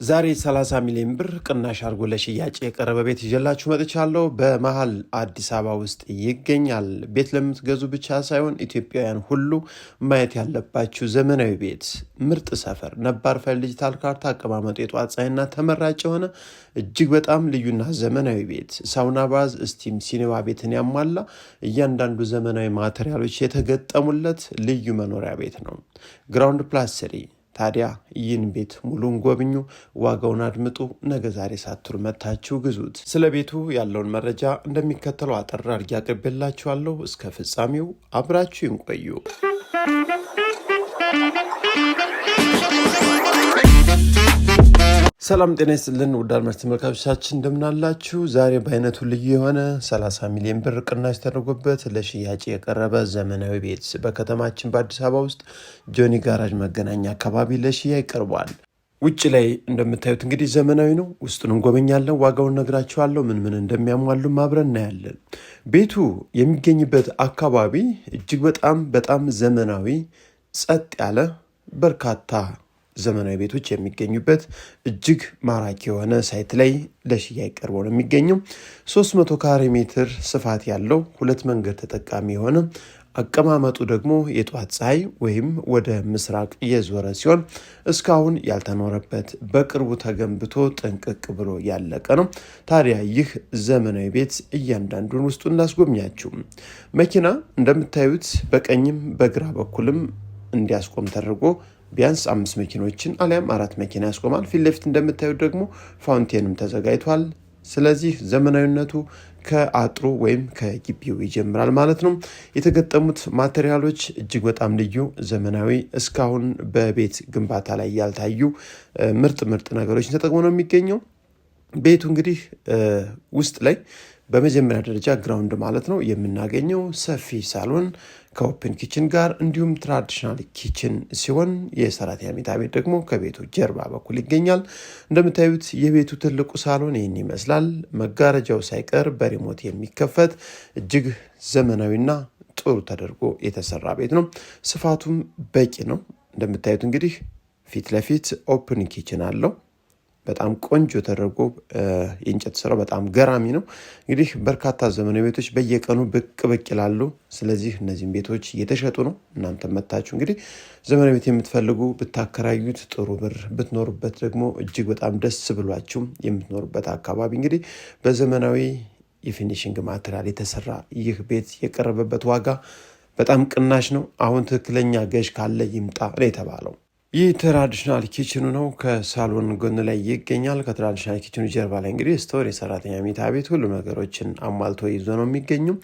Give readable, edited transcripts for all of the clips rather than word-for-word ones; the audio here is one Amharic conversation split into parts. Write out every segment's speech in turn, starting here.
ዛሬ 30 ሚሊዮን ብር ቅናሽ አድርጎ ለሽያጭ የቀረበ ቤት ይዤላችሁ መጥቻለሁ። በመሃል አዲስ አበባ ውስጥ ይገኛል። ቤት ለምትገዙ ብቻ ሳይሆን ኢትዮጵያውያን ሁሉ ማየት ያለባችሁ ዘመናዊ ቤት፣ ምርጥ ሰፈር፣ ነባር ፋይል ዲጂታል ካርታ፣ አቀማመጡ የጧት ፀሐይና ተመራጭ የሆነ እጅግ በጣም ልዩና ዘመናዊ ቤት፣ ሳውና፣ ባዝ፣ ስቲም፣ ሲኒማ ቤትን ያሟላ እያንዳንዱ ዘመናዊ ማቴሪያሎች የተገጠሙለት ልዩ መኖሪያ ቤት ነው። ግራውንድ ፕላስ 3 ታዲያ ይህን ቤት ሙሉን ጎብኙ፣ ዋጋውን አድምጡ፣ ነገ ዛሬ ሳትሉ መታችሁ ግዙት። ስለ ቤቱ ያለውን መረጃ እንደሚከተለው አጠር አድርጌ አቅርቤላችኋለሁ። እስከ ፍጻሜው አብራችሁ ይቆዩ። ሰላም ጤና ይስጥልን ውድ አድማጭ ተመልካቾቻችን እንደምናላችሁ። ዛሬ በአይነቱ ልዩ የሆነ 30 ሚሊዮን ብር ቅናሽ ተደርጎበት ለሽያጭ የቀረበ ዘመናዊ ቤት በከተማችን በአዲስ አበባ ውስጥ ጆኒ ጋራጅ መገናኛ አካባቢ ለሽያጭ ቀርቧል። ውጭ ላይ እንደምታዩት እንግዲህ ዘመናዊ ነው። ውስጡን እንጎበኛለን፣ ዋጋውን ነግራችኋለሁ፣ ምን እንደሚያሟሉ አብረን እናያለን። ቤቱ የሚገኝበት አካባቢ እጅግ በጣም ዘመናዊ፣ ጸጥ ያለ በርካታ ዘመናዊ ቤቶች የሚገኙበት እጅግ ማራኪ የሆነ ሳይት ላይ ለሽያጭ ቀርቦ ነው የሚገኘው። 300 ካሬ ሜትር ስፋት ያለው ሁለት መንገድ ተጠቃሚ የሆነ አቀማመጡ ደግሞ የጧት ፀሐይ ወይም ወደ ምስራቅ እየዞረ ሲሆን እስካሁን ያልተኖረበት በቅርቡ ተገንብቶ ጥንቅቅ ብሎ ያለቀ ነው። ታዲያ ይህ ዘመናዊ ቤት እያንዳንዱን ውስጡ እናስጎብኛችሁ። መኪና እንደምታዩት በቀኝም በግራ በኩልም እንዲያስቆም ተደርጎ ቢያንስ 5 መኪኖችን አሊያም 4 መኪና ያስቆማል። ፊት ለፊት እንደምታዩት ደግሞ ፋውንቴንም ተዘጋጅቷል። ስለዚህ ዘመናዊነቱ ከአጥሩ ወይም ከግቢው ይጀምራል ማለት ነው። የተገጠሙት ማቴሪያሎች እጅግ በጣም ልዩ ዘመናዊ፣ እስካሁን በቤት ግንባታ ላይ ያልታዩ ምርጥ ነገሮችን ተጠቅሞ ነው የሚገኘው። ቤቱ እንግዲህ ውስጥ ላይ በመጀመሪያ ደረጃ ግራውንድ ማለት ነው የምናገኘው ሰፊ ሳሎን ከኦፕን ኪችን ጋር እንዲሁም ትራዲሽናል ኪችን ሲሆን የሰራተኛ መኝታ ቤት ደግሞ ከቤቱ ጀርባ በኩል ይገኛል። እንደምታዩት የቤቱ ትልቁ ሳሎን ይህን ይመስላል። መጋረጃው ሳይቀር በሪሞት የሚከፈት እጅግ ዘመናዊና ጥሩ ተደርጎ የተሰራ ቤት ነው። ስፋቱም በቂ ነው። እንደምታዩት እንግዲህ ፊት ለፊት ኦፕን ኪችን አለው። በጣም ቆንጆ ተደርጎ የእንጨት ስራው በጣም ገራሚ ነው። እንግዲህ በርካታ ዘመናዊ ቤቶች በየቀኑ ብቅ ይላሉ። ስለዚህ እነዚህም ቤቶች እየተሸጡ ነው። እናንተ መታችሁ እንግዲህ ዘመናዊ ቤት የምትፈልጉ ብታከራዩት ጥሩ ብር ብትኖሩበት ደግሞ እጅግ በጣም ደስ ብሏችሁ የምትኖሩበት አካባቢ እንግዲህ በዘመናዊ የፊኒሽንግ ማቴሪያል የተሰራ ይህ ቤት የቀረበበት ዋጋ በጣም ቅናሽ ነው። አሁን ትክክለኛ ገዥ ካለ ይምጣ ነው የተባለው። ይህ ትራዲሽናል ኪችኑ ነው። ከሳሎን ጎን ላይ ይገኛል። ከትራዲሽናል ኪችኑ ጀርባ ላይ እንግዲህ ስቶር፣ የሰራተኛ መኝታ ቤት፣ ሁሉ ነገሮችን አሟልቶ ይዞ ነው የሚገኘው።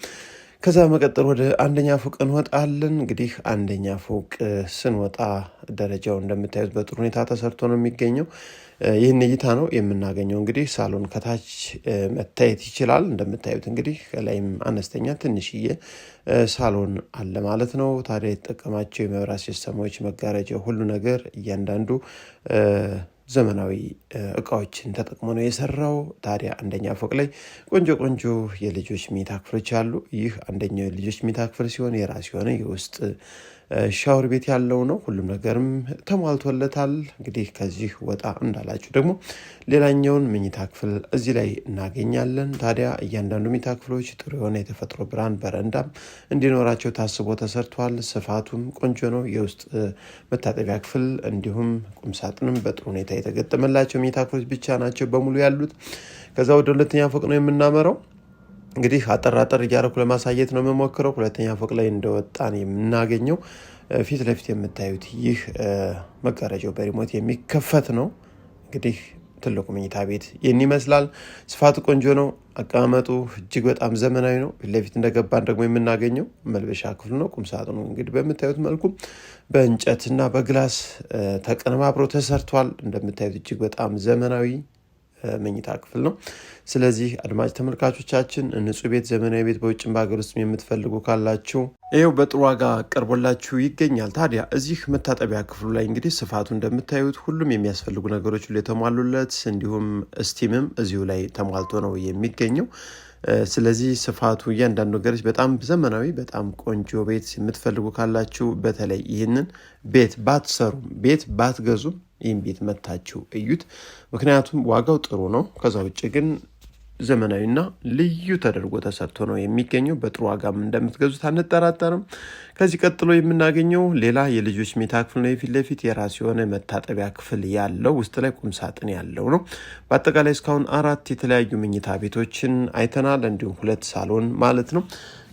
ከዛ መቀጠል ወደ አንደኛ ፎቅ እንወጣለን። እንግዲህ አንደኛ ፎቅ ስንወጣ ደረጃው እንደምታዩት በጥሩ ሁኔታ ተሰርቶ ነው የሚገኘው። ይህን እይታ ነው የምናገኘው። እንግዲህ ሳሎን ከታች መታየት ይችላል። እንደምታዩት እንግዲህ ከላይም አነስተኛ ትንሽዬ ሳሎን አለ ማለት ነው። ታዲያ የተጠቀማቸው የመብራት ሲስተሞች፣ መጋረጃ፣ ሁሉ ነገር እያንዳንዱ ዘመናዊ እቃዎችን ተጠቅሞ ነው የሰራው። ታዲያ አንደኛ ፎቅ ላይ ቆንጆ የልጆች መኝታ ክፍሎች አሉ። ይህ አንደኛው የልጆች መኝታ ክፍል ሲሆን የራሱ የሆነ የውስጥ ሻወር ቤት ያለው ነው። ሁሉም ነገርም ተሟልቶለታል። እንግዲህ ከዚህ ወጣ እንዳላችሁ ደግሞ ሌላኛውን መኝታ ክፍል እዚህ ላይ እናገኛለን። ታዲያ እያንዳንዱ መኝታ ክፍሎች ጥሩ የሆነ የተፈጥሮ ብርሃን በረንዳም እንዲኖራቸው ታስቦ ተሰርቷል። ስፋቱም ቆንጆ ነው። የውስጥ መታጠቢያ ክፍል እንዲሁም ቁምሳጥንም በጥሩ ሁኔታ የተገጠመላቸው መኝታ ክፍሎች ብቻ ናቸው በሙሉ ያሉት። ከዛ ወደ ሁለተኛ ፎቅ ነው የምናመራው። እንግዲህ አጠር እያደረኩ ለማሳየት ነው የምሞክረው። ሁለተኛ ፎቅ ላይ እንደወጣን የምናገኘው ፊት ለፊት የምታዩት ይህ መጋረጃው በሪሞት የሚከፈት ነው። እንግዲህ ትልቁ መኝታ ቤት ይህን ይመስላል። ስፋቱ ቆንጆ ነው። አቀማመጡ እጅግ በጣም ዘመናዊ ነው። ፊት ለፊት እንደገባን ደግሞ የምናገኘው መልበሻ ክፍል ነው። ቁምሳጥኑ እንግዲህ በምታዩት መልኩ በእንጨትና በግላስ ተቀነባብሮ ተሰርቷል። እንደምታዩት እጅግ በጣም ዘመናዊ መኝታ ክፍል ነው። ስለዚህ አድማጭ ተመልካቾቻችን ንጹህ ቤት፣ ዘመናዊ ቤት በውጭም በሀገር ውስጥ የምትፈልጉ ካላችሁ ይኸው በጥሩ ዋጋ ቀርቦላችሁ ይገኛል። ታዲያ እዚህ መታጠቢያ ክፍሉ ላይ እንግዲህ ስፋቱ እንደምታዩት ሁሉም የሚያስፈልጉ ነገሮች ሁሉ የተሟሉለት እንዲሁም ስቲምም እዚሁ ላይ ተሟልቶ ነው የሚገኘው። ስለዚህ ስፋቱ እያንዳንዱ ነገሮች በጣም ዘመናዊ በጣም ቆንጆ ቤት የምትፈልጉ ካላችሁ በተለይ ይህንን ቤት ባትሰሩ ቤት ባትገዙ ይህን ቤት መታችሁ እዩት። ምክንያቱም ዋጋው ጥሩ ነው። ከዛ ውጭ ግን ዘመናዊና ልዩ ተደርጎ ተሰርቶ ነው የሚገኘው። በጥሩ ዋጋም እንደምትገዙት አንጠራጠርም። ከዚህ ቀጥሎ የምናገኘው ሌላ የልጆች መኝታ ክፍል ነው። የፊት ለፊት የራሱ የሆነ መታጠቢያ ክፍል ያለው ውስጥ ላይ ቁም ሳጥን ያለው ነው። በአጠቃላይ እስካሁን 4 የተለያዩ መኝታ ቤቶችን አይተናል፣ እንዲሁም 2 ሳሎን ማለት ነው።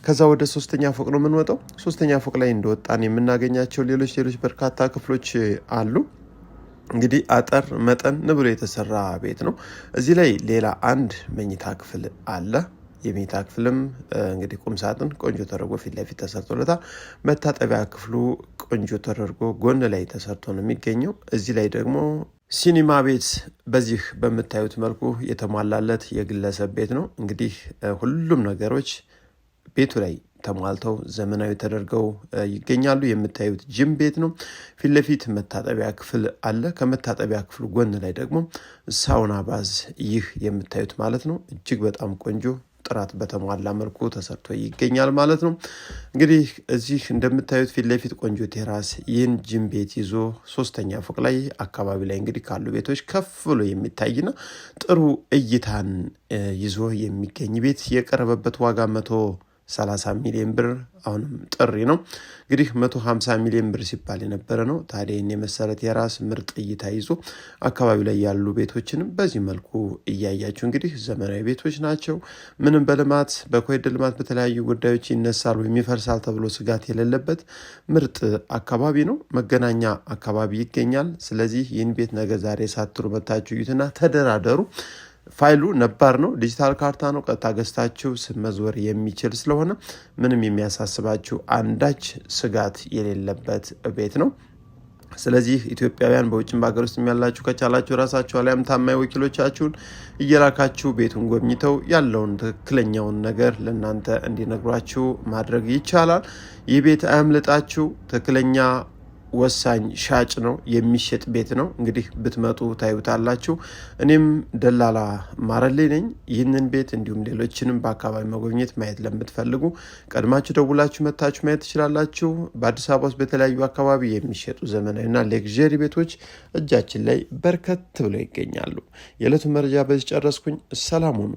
ከዛ ወደ 3ኛ ፎቅ ነው የምንወጣው። 3ኛ ፎቅ ላይ እንደወጣን የምናገኛቸው ሌሎች በርካታ ክፍሎች አሉ። እንግዲህ አጠር መጠን ብሎ የተሰራ ቤት ነው። እዚህ ላይ ሌላ አንድ መኝታ ክፍል አለ። የመኝታ ክፍልም እንግዲህ ቁም ሳጥን ቆንጆ ተደርጎ ፊት ለፊት ተሰርቶለታል። መታጠቢያ ክፍሉ ቆንጆ ተደርጎ ጎን ላይ ተሰርቶ ነው የሚገኘው። እዚህ ላይ ደግሞ ሲኒማ ቤት በዚህ በምታዩት መልኩ የተሟላለት የግለሰብ ቤት ነው። እንግዲህ ሁሉም ነገሮች ቤቱ ላይ ተሟልተው ዘመናዊ ተደርገው ይገኛሉ። የምታዩት ጂም ቤት ነው። ፊት ለፊት መታጠቢያ ክፍል አለ። ከመታጠቢያ ክፍሉ ጎን ላይ ደግሞ ሳውና ባዝ፣ ይህ የምታዩት ማለት ነው። እጅግ በጣም ቆንጆ ጥራት በተሟላ መልኩ ተሰርቶ ይገኛል ማለት ነው። እንግዲህ እዚህ እንደምታዩት ፊት ለፊት ቆንጆ ቴራስ ይህን ጂም ቤት ይዞ 3ኛ ፎቅ ላይ አካባቢ ላይ እንግዲህ ካሉ ቤቶች ከፍ ብሎ የሚታይና ጥሩ እይታን ይዞ የሚገኝ ቤት የቀረበበት ዋጋ 130 ሚሊዮን ብር አሁንም ጥሪ ነው። እንግዲህ 150 ሚሊዮን ብር ሲባል የነበረ ነው። ታዲያ ይህን የመሰለ የራስ ምርጥ እይታ ይዞ አካባቢ ላይ ያሉ ቤቶችንም በዚህ መልኩ እያያችሁ እንግዲህ ዘመናዊ ቤቶች ናቸው። ምንም በልማት በኮሪደር ልማት በተለያዩ ጉዳዮች ይነሳሉ የሚፈርሳል ተብሎ ስጋት የሌለበት ምርጥ አካባቢ ነው። መገናኛ አካባቢ ይገኛል። ስለዚህ ይህን ቤት ነገ ዛሬ ሳትሩ መታችሁ እዩትና ተደራደሩ። ፋይሉ ነባር ነው። ዲጂታል ካርታ ነው። ቀጥታ ገዝታችሁ መዞር የሚችል ስለሆነ ምንም የሚያሳስባችሁ አንዳች ስጋት የሌለበት ቤት ነው። ስለዚህ ኢትዮጵያውያን በውጭም በሀገር ውስጥ ያላችሁ ከቻላችሁ ራሳችሁ አሊያም ታማኝ ወኪሎቻችሁን እየላካችሁ ቤቱን ጎብኝተው ያለውን ትክክለኛውን ነገር ለእናንተ እንዲነግሯችሁ ማድረግ ይቻላል። ይህ ቤት አያምልጣችሁ። ትክክለኛ ወሳኝ ሻጭ ነው። የሚሸጥ ቤት ነው። እንግዲህ ብትመጡ ታዩታላችሁ። እኔም ደላላ ማረልኝ ነኝ። ይህንን ቤት እንዲሁም ሌሎችንም በአካባቢ መጎብኘት ማየት ለምትፈልጉ ቀድማችሁ ደውላችሁ መታችሁ ማየት ትችላላችሁ። በአዲስ አበባ ውስጥ በተለያዩ አካባቢ የሚሸጡ ዘመናዊና ሌክዠሪ ቤቶች እጃችን ላይ በርከት ብለው ይገኛሉ። የዕለቱ መረጃ በዚህ ጨረስኩኝ። ሰላም ሁኑ።